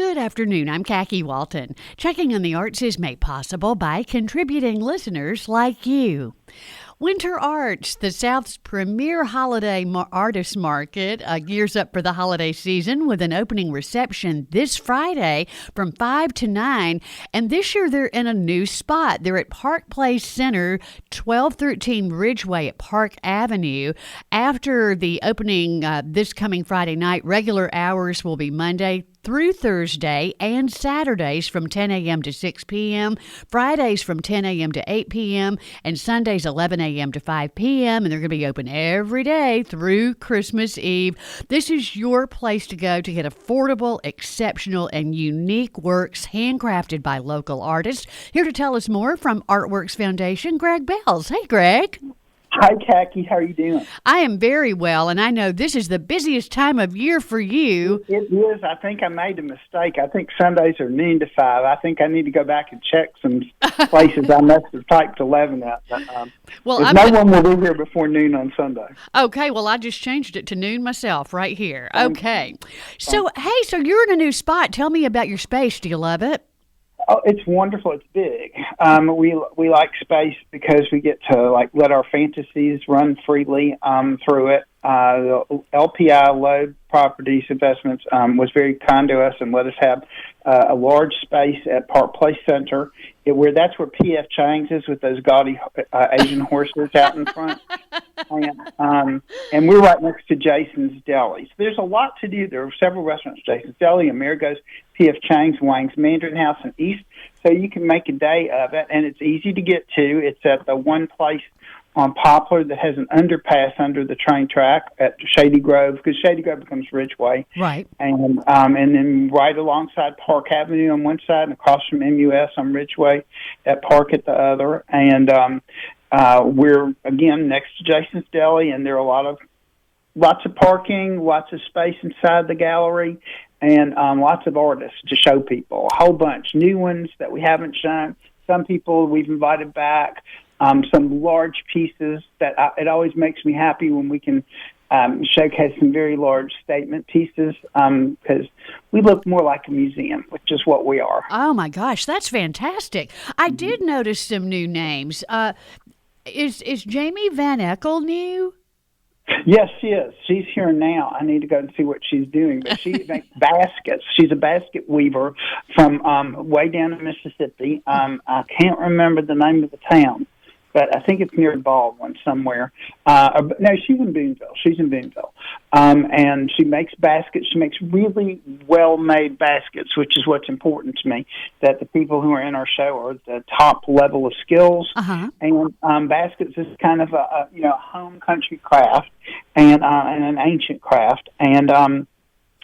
Good afternoon. I'm Khaki Walton. Checking on the arts is made possible by contributing listeners like you. WinterArts, the South's premier holiday artist market, gears up for the holiday season with an opening reception this Friday from 5 to 9. And this year they're in a new spot. They're at Park Place Center, 1213 Ridgeway at Park Avenue. After the opening this coming Friday night, regular hours will be Monday through Thursday and Saturdays from 10 a.m. to 6 p.m., Fridays from 10 a.m. to 8 p.m., and Sundays 11 a.m. to 5 p.m., and they're going to be open every day through Christmas Eve. This is your place to go to get affordable, exceptional, and unique works handcrafted by local artists. Here to tell us more from Artworks Foundation, Greg Belz. Hey, Greg. Hi, Khaki. How are you doing? I am very well, and I know this is the busiest time of year for you. It is. I think I made a mistake. I think Sundays are noon to 5. I think I need to go back and check some places. I must have typed 11 out. Well, no one will be here before noon on Sunday. Okay, well, I just changed it to noon myself right here. Okay. So you're in a new spot. Tell me about your space. Do you love it? Oh, it's wonderful. It's big. We like space because we get to let our fantasies run freely through it. The LPI Load Properties Investments was very kind to us and let us have a large space at Park Place Center, that's where P.F. Chang's is with those gaudy Asian horses out in front. And we're right next to Jason's Deli. So there's a lot to do. There are several restaurants, Jason's Deli, Amerigo's, P.F. Chang's, Wang's Mandarin House, and East. So you can make a day of it, and it's easy to get to. It's at the one place on Poplar that has an underpass under the train track at Shady Grove, because Shady Grove becomes Ridgeway. Right. And then right alongside Park Avenue on one side and across from MUS on Ridgeway at Park at the other. And we're, again, next to Jason's Deli, and there are lots of parking, lots of space inside the gallery, and lots of artists to show people. A whole bunch. New ones that we haven't shown. Some people we've invited back. Some large pieces that it always makes me happy when we can showcase some very large statement pieces because we look more like a museum, which is what we are. Oh, my gosh, that's fantastic. I did notice some new names. Is Jamie Van Eckel new? Yes, she is. She's here now. I need to go and see what she's doing. But she makes baskets. She's a basket weaver from way down in Mississippi. I can't remember the name of the town, but I think it's near Baldwin somewhere. No, she's in Boonville. And she makes baskets. She makes really well-made baskets, which is what's important to me, that the people who are in our show are at the top level of skills. Uh-huh. And baskets is kind of a home country craft and an ancient craft. And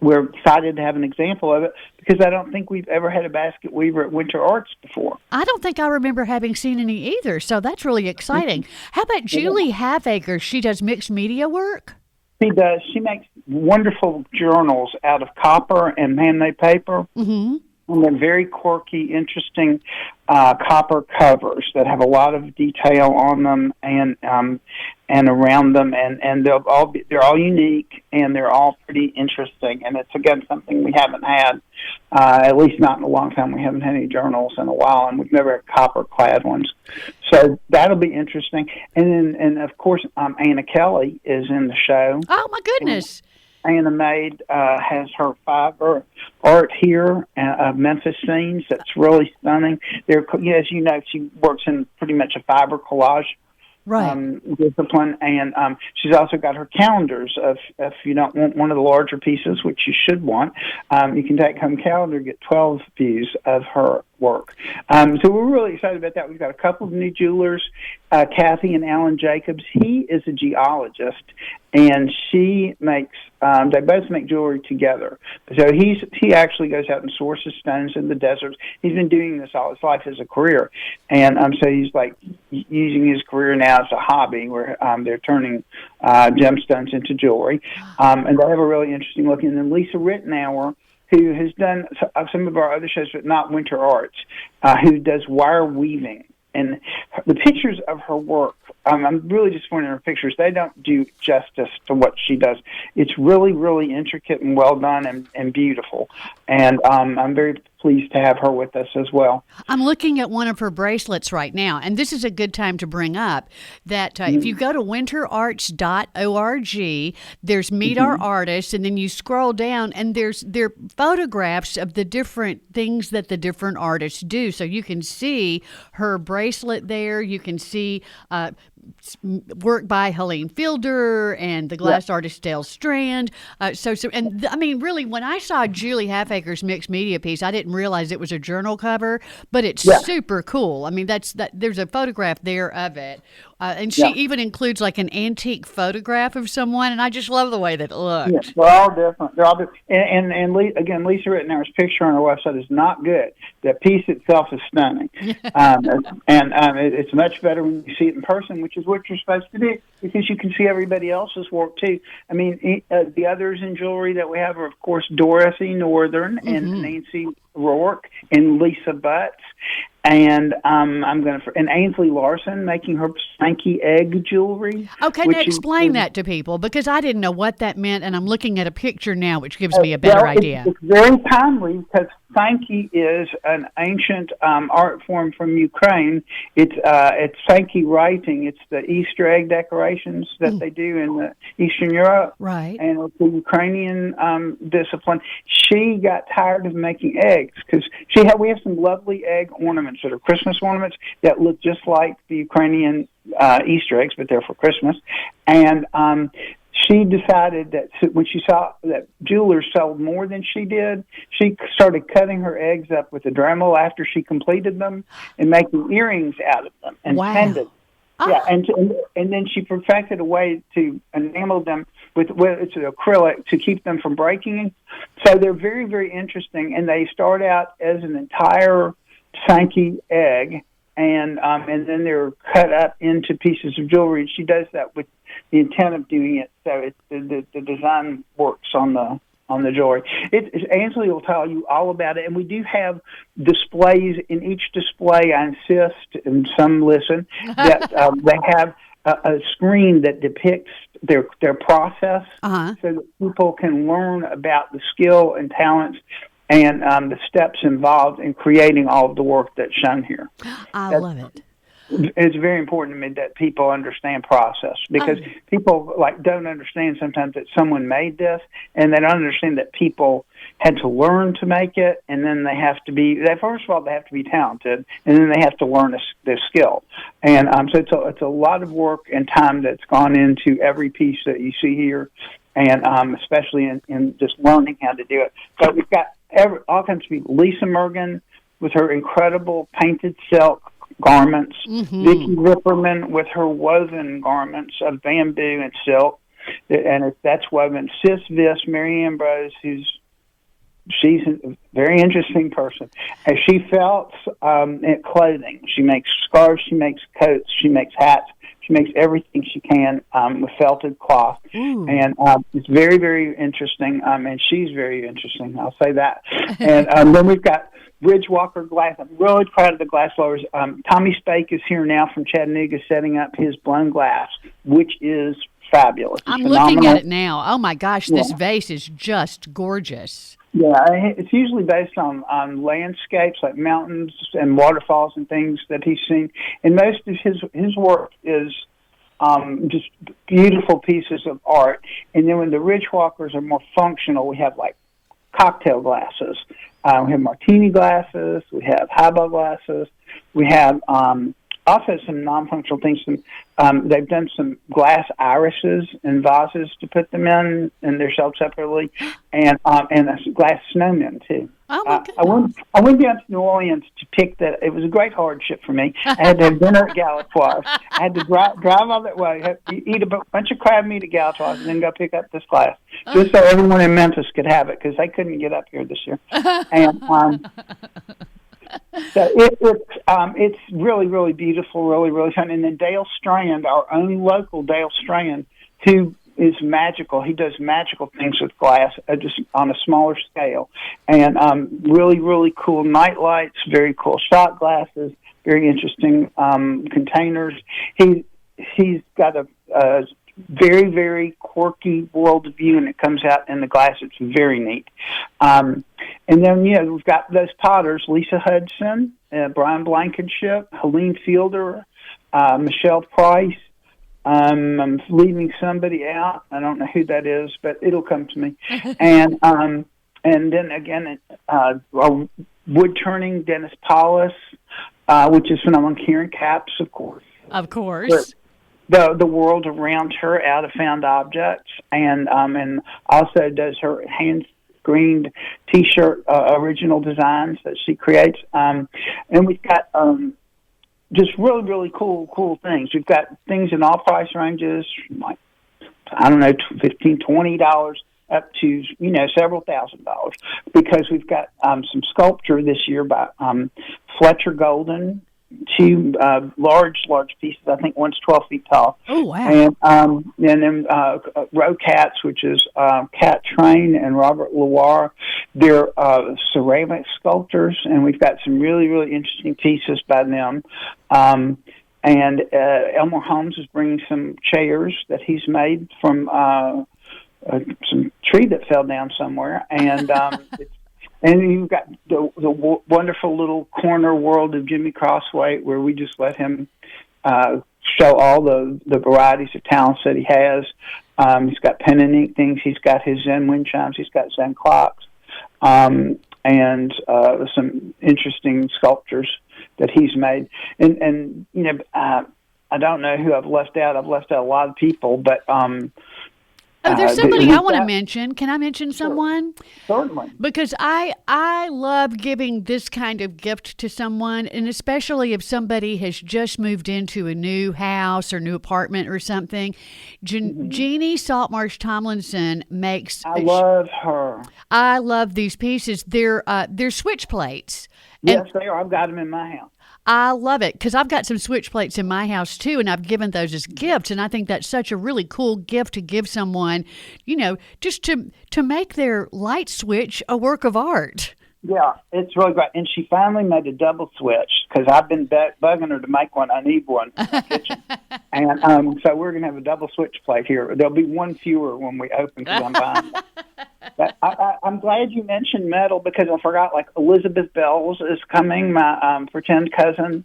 we're excited to have an example of it because I don't think we've ever had a basket weaver at WinterArts before. I don't think I remember having seen any either, so that's really exciting. How about Julie Halfacre? She does mixed media work? She does. She makes wonderful journals out of copper and man-made paper. Mm-hmm. And they're very quirky, interesting copper covers that have a lot of detail on them and around them, and they're all unique and they're all pretty interesting. And it's again something we haven't had, at least not in a long time. We haven't had any journals in a while, and we've never had copper-clad ones. So that'll be interesting. And of course, Anna Kelly is in the show. Oh my goodness! Anna Maid has her fiber art here of Memphis scenes that's really stunning. As you know, she works in pretty much a fiber collage discipline, and she's also got her calendars of, if you don't want one of the larger pieces, which you should want, you can take home calendar and get 12 views of her work. So we're really excited about that. We've got a couple of new jewelers, Kathy and Alan Jacobs. He is a geologist, and she makes, they both make jewelry together. So he actually goes out and sources stones in the deserts. He's been doing this all his life as a career. And so he's using his career now as a hobby where they're turning gemstones into jewelry. And they have a really interesting look. And then Lisa Rittenauer, who has done some of our other shows, but not WinterArts, who does wire weaving. and the pictures of her work. I'm really disappointed in her pictures. They don't do justice to what she does. It's really, really intricate and well done and beautiful. And I'm very pleased to have her with us as well. I'm looking at one of her bracelets right now, and this is a good time to bring up that if you go to winterarts.org, there's Meet Our Artists, and then you scroll down, and there are photographs of the different things that the different artists do. So you can see her bracelet there. You can see work by Helene Fielder and the glass artist Dale Strand. Really, when I saw Julie Halfaker's mixed media piece, I didn't realize it was a journal cover, but it's super cool. I mean, there's a photograph there of it. And she even includes like an antique photograph of someone, and I just love the way that it looks. Yes, they're all different. They're all different. Again, Lisa Rittenauer's picture on her website is not good. The piece itself is stunning. It's much better when you see it in person, which is what you're supposed to do, because you can see everybody else's work, too. I mean, the others in jewelry that we have are, of course, Dorothy Northern and Nancy Rourke and Lisa Butts. And and Ainsley Larson making her Sankey egg jewelry. Okay, now explain that to people, because I didn't know what that meant, and I'm looking at a picture now, which gives me a better idea. It's very timely, because Sankey is an ancient art form from Ukraine. It's Sankey writing. It's the Easter egg decorations that they do in Eastern Europe. Right. And it's the Ukrainian discipline. She got tired of making eggs, because we have some lovely egg ornaments that are Christmas ornaments that look just like the Ukrainian Easter eggs, but they're for Christmas. And she decided that when she saw that jewelers sold more than she did, she started cutting her eggs up with a Dremel after she completed them and making earrings out of them and pendants. Oh. Yeah, and then she perfected a way to enamel them with it's acrylic to keep them from breaking. So they're very, very interesting, and they start out as an entire Sankey egg, and then they're cut up into pieces of jewelry. And she does that with the intent of doing it, so the design works on the jewelry. Ainsley will tell you all about it, and we do have displays. In each display, I insist, and some listen, that they have a screen that depicts their process, so that people can learn about the skill and talents and the steps involved in creating all of the work that's shown here. I love it. It's very important to me that people understand process, because people don't understand sometimes that someone made this, and they don't understand that people had to learn to make it, and then they have to be talented, and then they have to learn their skill. And so it's a lot of work and time that's gone into every piece that you see here, and especially in just learning how to do it. So we've got all kinds of people. Lisa Mergen with her incredible painted silk garments, Vicki Ripperman with her woven garments of bamboo and silk, and that's woven. Sis Viss, Mary Ambrose, she's a very interesting person. And she felts clothing. She makes scarves, she makes coats, she makes hats. She makes everything she can with felted cloth. And it's very, very interesting, and she's very interesting, I'll say that. And then we've got Bridgewalker Glass. I'm really proud of the glass blowers. Tommy Spake is here now from Chattanooga setting up his blown glass, which is fabulous. I'm looking at it now. Oh, my gosh, this vase is just gorgeous. Yeah, it's usually based on landscapes like mountains and waterfalls and things that he's seen. And most of his work is just beautiful pieces of art. And then when the Ridgewalkers are more functional, we have like cocktail glasses. We have martini glasses. We have highball glasses. We have also some non-functional things. They've done some glass irises and vases to put them in, and they're sold separately, and glass snowmen too. Oh my goodness. I went down to New Orleans to pick that. It was a great hardship for me. I had to have dinner at Galatoire's. I had to drive all that way, eat a bunch of crab meat at Galatoire's, and then go pick up this glass, just so everyone in Memphis could have it, because they couldn't get up here this year. And so it's really, really beautiful, really, really fun. And then Dale Strand, our own local Dale Strand, who is magical. He does magical things with glass, just on a smaller scale. And really, really cool night lights, very cool shot glasses, very interesting containers. He's got a very, very quirky worldview, and it comes out in the glass. It's very neat. And then, we've got those potters, Lisa Hudson, Brian Blankenship, Helene Fielder, Michelle Price. I'm leaving somebody out. I don't know who that is, but it'll come to me. And then again, wood turning, Dennis Paulus, which is phenomenal. Karen Capps, of course. Of course. The world around her, out of found objects, and also does her hand screened T-shirt original designs that she creates. And we've got just really, really cool things. We've got things in all price ranges, like, I don't know, $15, $20 up to, several $1,000s, because we've got some sculpture this year by Fletcher Golden, two large pieces. I think one's 12 feet tall. Oh, wow. And then Row Cats, which is Cat Train and Robert Loire. They're ceramic sculptors, and we've got some really, really interesting pieces by them. And Elmer Holmes is bringing some chairs that he's made from some tree that fell down somewhere. And and you've got the wonderful little corner world of Jimmy Crossway, where we just let him show all the varieties of talents that he has. He's got pen and ink things. He's got his Zen wind chimes. He's got Zen clocks, and some interesting sculptures that he's made. And I don't know who I've left out. I've left out a lot of people, but there's somebody I want to mention. Can I mention someone? Certainly. Because I love giving this kind of gift to someone, and especially if somebody has just moved into a new house or new apartment or something. Jeannie Saltmarsh Tomlinson makes... I love her. I love these pieces. They're switch plates. Yes, they are. I've got them in my house. I love it, because I've got some switch plates in my house too, and I've given those as gifts, and I think that's such a really cool gift to give someone, just to make their light switch a work of art. Yeah, it's really great. And she finally made a double switch, because I've been bugging her to make one. I need one in my kitchen. And so we're going to have a double switch plate here. There'll be one fewer when we open, because I'm buying one. But I'm glad you mentioned metal, because I forgot, like, Elizabeth Belz is coming, my pretend cousin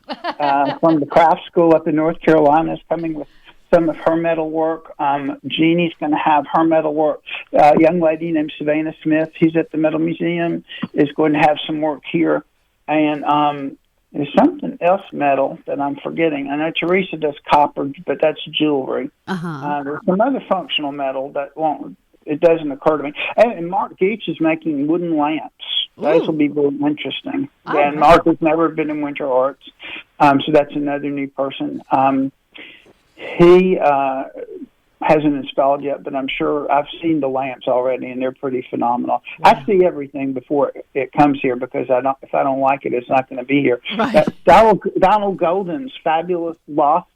from the craft school up in North Carolina, is coming with some of her metal work. Jeannie's going to have her metal work. A young lady named Savannah Smith, who's at the Metal Museum, is going to have some work here. And there's something else metal that I'm forgetting. I know Teresa does copper, but that's jewelry. There's some other functional metal that it doesn't occur to me. And Mark Geach is making wooden lamps. Those will be very interesting. And Mark has never been in WinterArts, so that's another new person. He hasn't installed yet, but I'm sure I've seen the lamps already, and they're pretty phenomenal. Wow. I see everything before it comes here, because if I don't like it, it's not going to be here. Right. Donald Golden's fabulous lost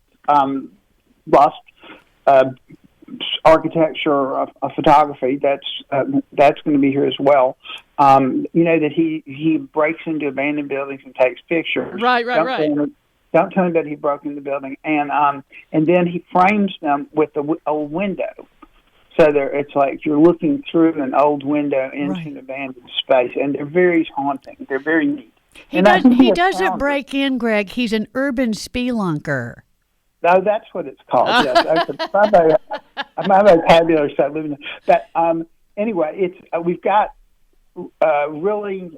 architecture, photography. That's going to be here as well. That he breaks into abandoned buildings and takes pictures. Right. Don't tell me that he broke in the building, and then he frames them with the old window, so it's like you're looking through an old window into an abandoned space, and they're very haunting. They're very neat. He doesn't break in, Greg. He's an urban spelunker. No, that's what it's called. Yes, my vocabulary started living. But anyway, we've got really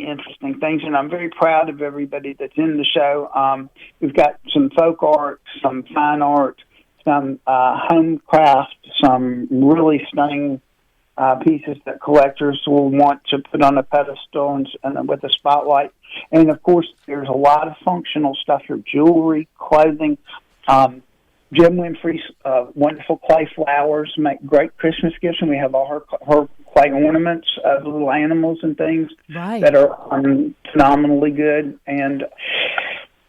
interesting things, and I'm very proud of everybody that's in the show. We've got some folk art, some fine art, some home craft, some really stunning pieces that collectors will want to put on a pedestal and with a spotlight. And, of course, there's a lot of functional stuff here, jewelry, clothing. Jim Winfrey's wonderful clay flowers make great Christmas gifts, and we have all her clay ornaments of little animals and things that are phenomenally good. And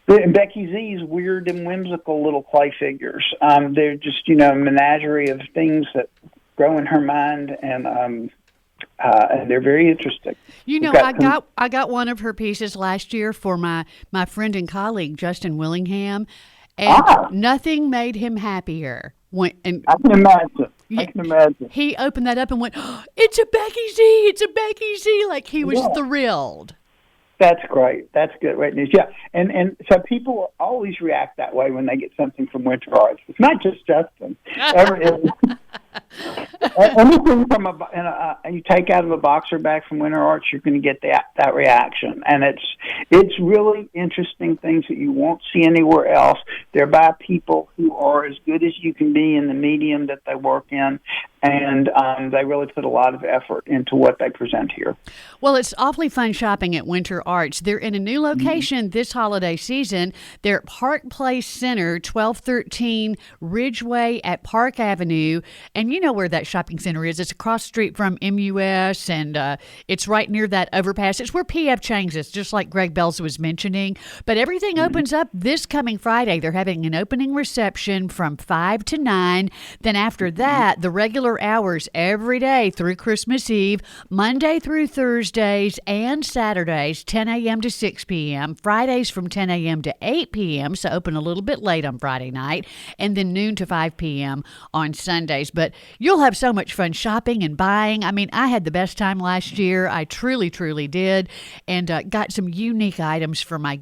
Becky Z's weird and whimsical little clay figures. They're just, a menagerie of things that grow in her mind, and and they're very interesting. You know, I got one of her pieces last year for my friend and colleague Justin Willingham, and nothing made him happier. I can imagine. I can imagine. He opened that up and went, "Oh, it's a Becky Z! It's a Becky Z!" Like he was thrilled. That's great. That's good. Great news. Yeah, and so people always react that way when they get something from WinterArts. It's not just Justin. Anything from you take out of a boxer bag from WinterArts, you're going to get that reaction, and it's really interesting things that you won't see anywhere else. They're by people who are as good as you can be in the medium that they work in, and they really put a lot of effort into what they present here. Well, it's awfully fun shopping at WinterArts. They're in a new location this holiday season. They're at Park Place Center, 1213 Ridgeway at Park Avenue, and you know where that shopping center is. It's across the street from MUS, and it's right near that overpass. It's where PF Chang's is, just like Greg Belz was mentioning. But everything opens up this coming Friday. They're having an opening reception from 5 to 9. Then after that, the regular hours every day through Christmas Eve, Monday through Thursdays and Saturdays, 10 a.m. to 6 p.m., Fridays from 10 a.m. to 8 p.m., so open a little bit late on Friday night, and then noon to 5 p.m. on Sundays. But you'll have so much fun shopping and buying. I mean, I had the best time last year. I truly, truly did, and got some unique items for my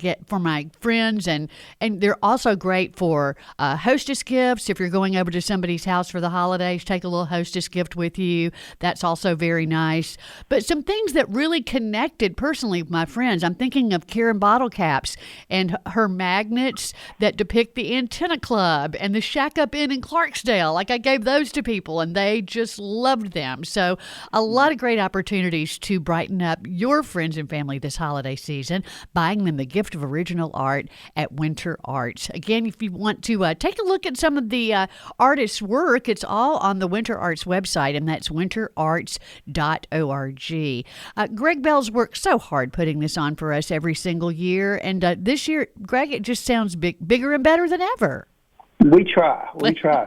friends, and they're also great for hostess gifts. If you're going over to somebody's house for the holidays, take a little hostess gift with you. That's also very nice. But some things that really connected personally with my friends. I'm thinking of Karen Bottle Caps and her magnets that depict the Antenna Club and the Shack Up Inn in Clarksdale. Like, I gave those to people and they just loved them. So a lot of great opportunities to brighten up your friends and family this holiday season, buying them the gift of original art at WinterArts. Again, if you want to take a look at some of the artists' work, it's all on the WinterArts website, and that's winterarts.org. Greg Belz works so hard putting this on for us every single year, and this year, Greg, it just sounds bigger and better than ever. We try.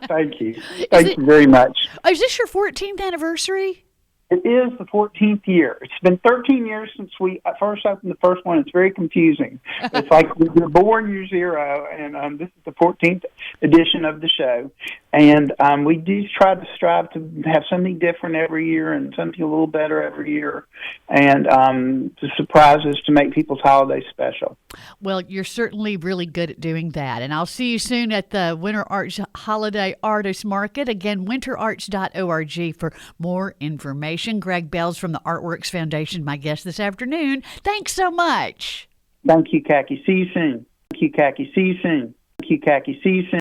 Thank you. Thank you very much. Is this your 14th anniversary? It is the 14th year. It's been 13 years since we first opened the first one. It's very confusing. It's like you're born, you're zero, and this is the 14th edition of the show. And we do try to strive to have something different every year and something a little better every year, and to surprise us, to make people's holidays special. Well, you're certainly really good at doing that. And I'll see you soon at the WinterArts Holiday Artist Market. Again, winterarts.org for more information. Greg Belz from the Artworks Foundation, my guest this afternoon. Thanks so much. Thank you, Khaki. See you soon. Thank you, Khaki. See you soon. Thank you, Khaki. See you soon.